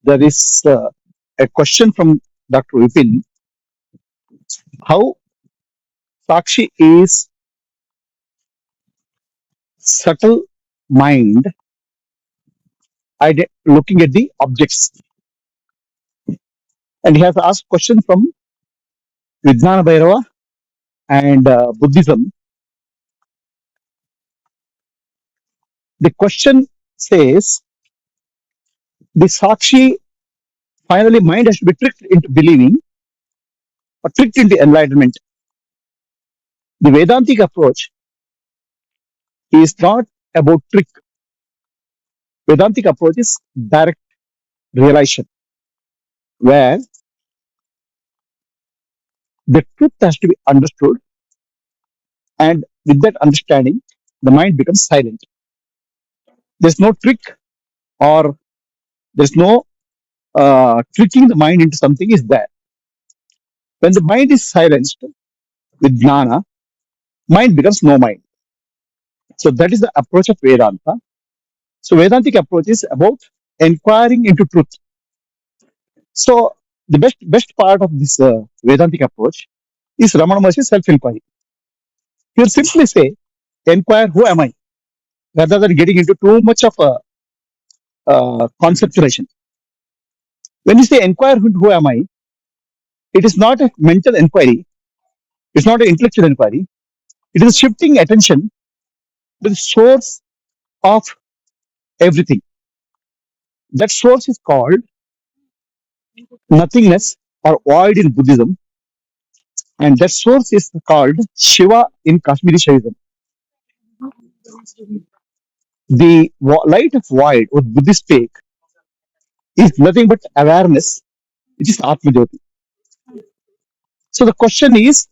There is a question from Dr. Vipin, how Sakshi is subtle mind looking at the objects. And he has asked question from Vijnana Bhairava and Buddhism. The question says, the Sakshi, finally mind has to be tricked into believing or tricked into enlightenment. The Vedantic approach is not about trick. Vedantic approach is direct realization, where the truth has to be understood, and with that understanding, the mind becomes silent. There's no trick, or there's no tricking the mind into something is there. When the mind is silenced with jnana, mind becomes no mind. So that is the approach of Vedanta. So Vedantic approach is about inquiring into truth. So the best part of this Vedantic approach is Ramana Maharshi self-inquiry. He'll simply say, inquire who am I, rather than getting into too much of a conceptualization. When you say inquire who am I, it is not a mental inquiry, it's not an intellectual inquiry, it is shifting attention to the source of everything. That source is called nothingness or void in Buddhism, and that source is called Shiva in Kashmiri Shaivism. The light of void, what Buddhists take, is nothing but awareness, which is Atma Jyoti. So the question is,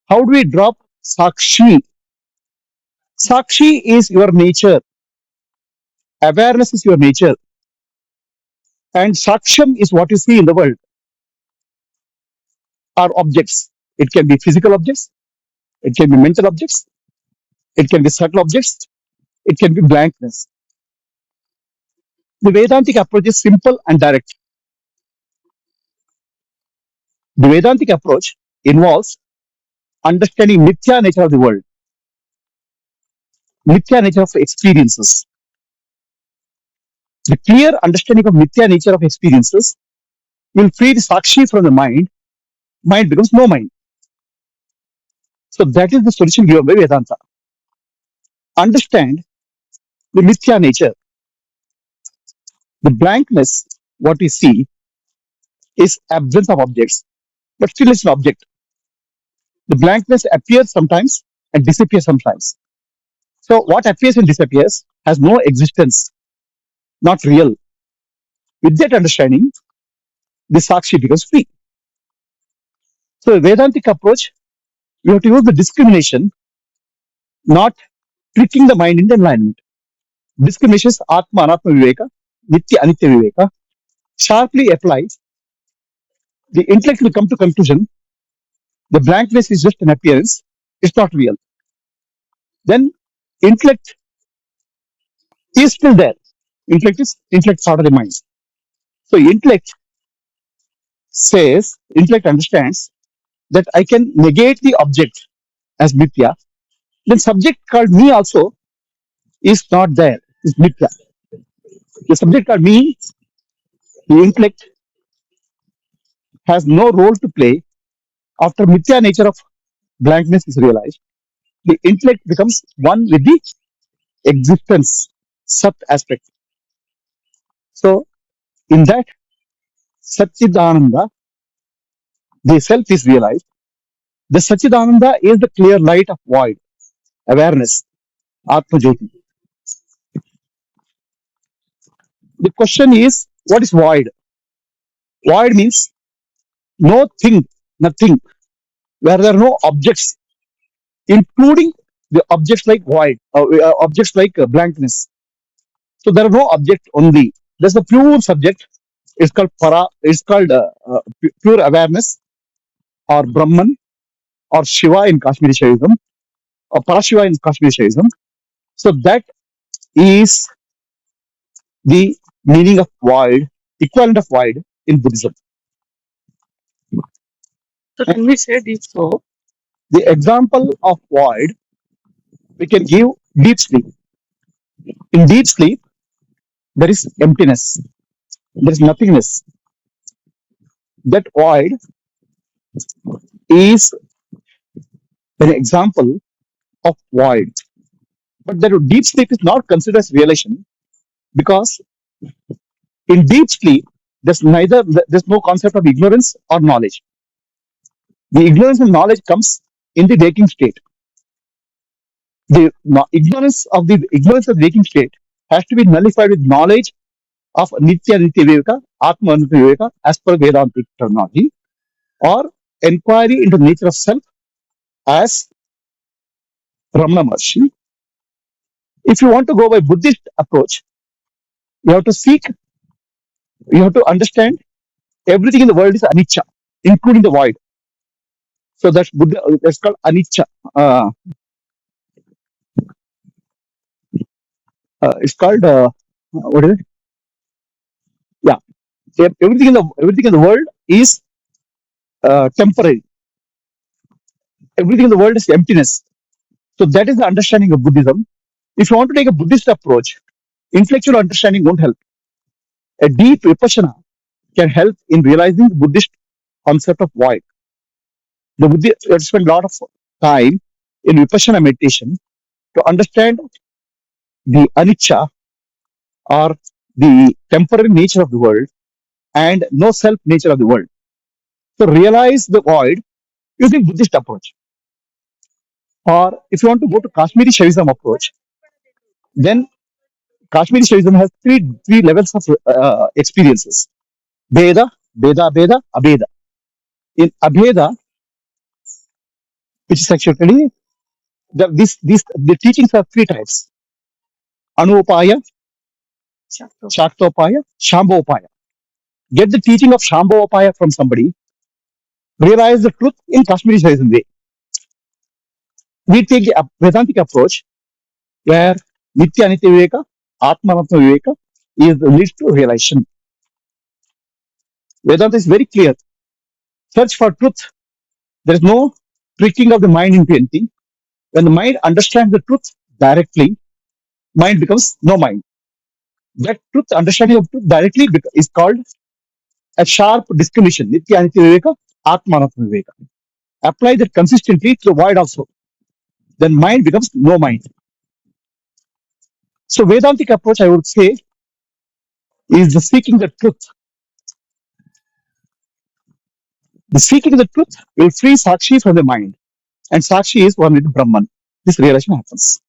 how do we drop Sakshi? Sakshi is your nature, awareness is your nature, and Saksham is what you see in the world, are objects. It can be physical objects, it can be mental objects, it can be subtle objects, it can be blankness. The Vedantic approach is simple and direct. The Vedantic approach involves understanding mithya nature of the world, mithya nature of experiences. The clear understanding of mithya nature of experiences will free the Sakshi from the mind, mind becomes no mind. So that is the solution given by Vedanta. Understand the mithya nature. The blankness, what we see, is absence of objects, but still it's an object. The blankness appears sometimes and disappears sometimes. So what appears and disappears has no existence, not real. With that understanding, the Sakshi becomes free. So Vedantic approach, we have to use the discrimination, not tricking the mind into enlightenment. Discrimination is Atma, Anatma Viveka, Nitya, Anitya Viveka. Sharply applied, the intellect will come to conclusion, the blankness is just an appearance, it's not real. Then intellect is still there. Intellect part of the mind. So intellect understands that I can negate the object as mithya. Then subject called me also is not there, is mithya. The subject called me, the intellect, has no role to play after mithya nature of blankness is realized. The intellect becomes one with the existence, sat aspect. So in that Satchidananda, the self is realized. The Satchidananda is the clear light of void, awareness, Atma Jyoti. The question is, what is void? Void means no thing, nothing, where there are no objects, including the objects like void, objects like blankness. So there are no object only. There's a pure subject. It's called para. It's called pure awareness, or Brahman, or Shiva in Kashmiri Shaivism, or Parashiva in Kashmiri Shaivism. So that is the meaning of void equivalent of void in Buddhism. So can we say this? So the example of void we can give deep sleep. In deep sleep, there is emptiness, there is nothingness. That void is an example of void. But that deep sleep is not considered as realization because in deep sleep, there's no concept of ignorance or knowledge. The ignorance and knowledge comes in the waking state. Ignorance of the waking state has to be nullified with knowledge of Nitya Viveka, Atma Viveka, as per Vedantic terminology, or inquiry into the nature of self as Ramana Maharshi. If you want to go by Buddhist approach, you have to seek, you have to understand everything in the world is anicca, including the void. So that's Buddha. That's called anicca. It's called what is it? Yeah, everything in the world is temporary. Everything in the world is emptiness. So that is the understanding of Buddhism. If you want to take a Buddhist approach, intellectual understanding won't help. A deep vipassana can help in realizing the Buddhist concept of void. The Buddhist you have to spend a lot of time in vipassana meditation to understand the anicca or the temporary nature of the world and no self nature of the world. So realize the void using Buddhist approach. Or if you want to go to Kashmiri Shaivism approach, then Kashmiri Shaivism has three levels of experiences: Veda, Veda, Abeda. In Abeda, which is actually the teachings are three types: Anupaya, Shaktopaya, Shambhopaya. Get the teaching of Shambhopaya from somebody, realize the truth in Kashmiri Shaivism way. We take a Vedantic approach where Nitya Nitya Viveka, Atma Atma Viveka leads to realization. Vedanta is very clear. Search for truth. There is no tricking of the mind into anything. When the mind understands the truth directly, mind becomes no mind. That truth, understanding of truth directly is called a sharp discrimination. Nitya Nitya Viveka, Atma Atma Viveka. Apply that consistently to the void also. Then mind becomes no mind. So Vedantic approach, I would say, is the seeking the truth. The seeking the truth will free Sakshi from the mind. And Sakshi is one with Brahman. This realization happens.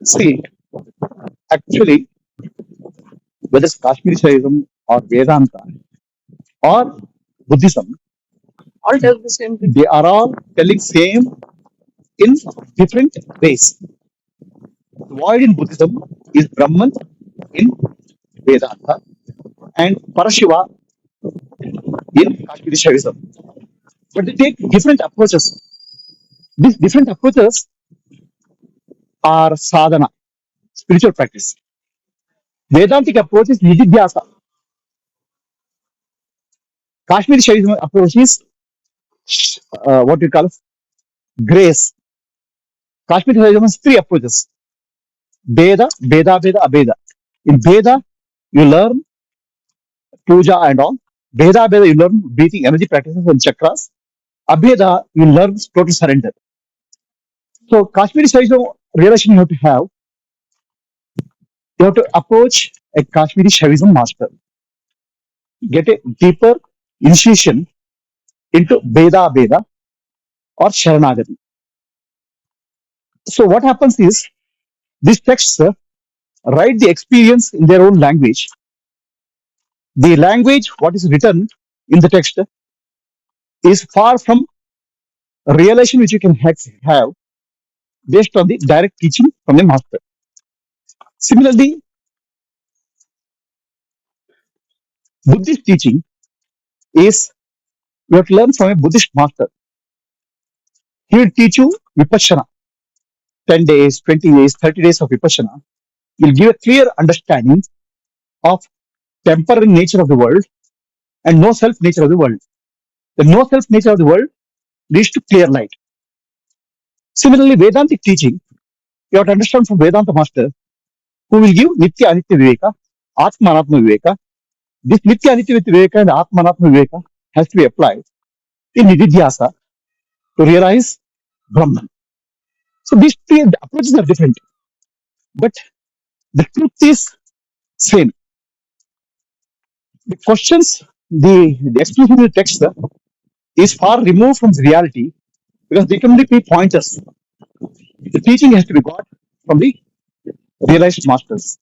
See, actually, whether it's Kashmiri Shaivism or Vedanta or Buddhism, all tell the same thing. They are all telling same in different ways. The void in Buddhism is Brahman in Vedanta and Parashiva in Kashmiri Shaivism. But they take different approaches. These different approaches are sadhana, spiritual practice. Vedantic approach is nididhyasa. Kashmiri Shaivism approach is what we call grace. Kashmiri Shaivism has three approaches: Veda, Abeda. In Veda, you learn puja and all. Veda, you learn breathing energy practices and chakras. Abeda, you learn total surrender. So Kashmiri Shaivism realization you have to approach a Kashmiri Shaivism master. Get a deeper initiation into Veda or Sharanagati. So what happens is these texts write the experience in their own language. The language, what is written in the text, is far from realization which you can have based on the direct teaching from the master. Similarly, Buddhist teaching is you have to learn from a Buddhist master. He will teach you vipassana, 10 days, 20 days, 30 days of vipassana. He will give a clear understanding of temporary nature of the world and no self nature of the world. The no self nature of the world leads to clear light. Similarly, Vedantic teaching, you have to understand from Vedanta master, who will give Nitya Anitya Viveka, Atma Anatma Viveka. This Nitya Anitya Viveka and Atma Anatma Viveka has to be applied in Nididhyasa to realize Brahman. So these three approaches are different, but the truth is same. The questions, the explanation in the text is far removed from the reality because they can only be pointers. The teaching has to be got from the realized masters.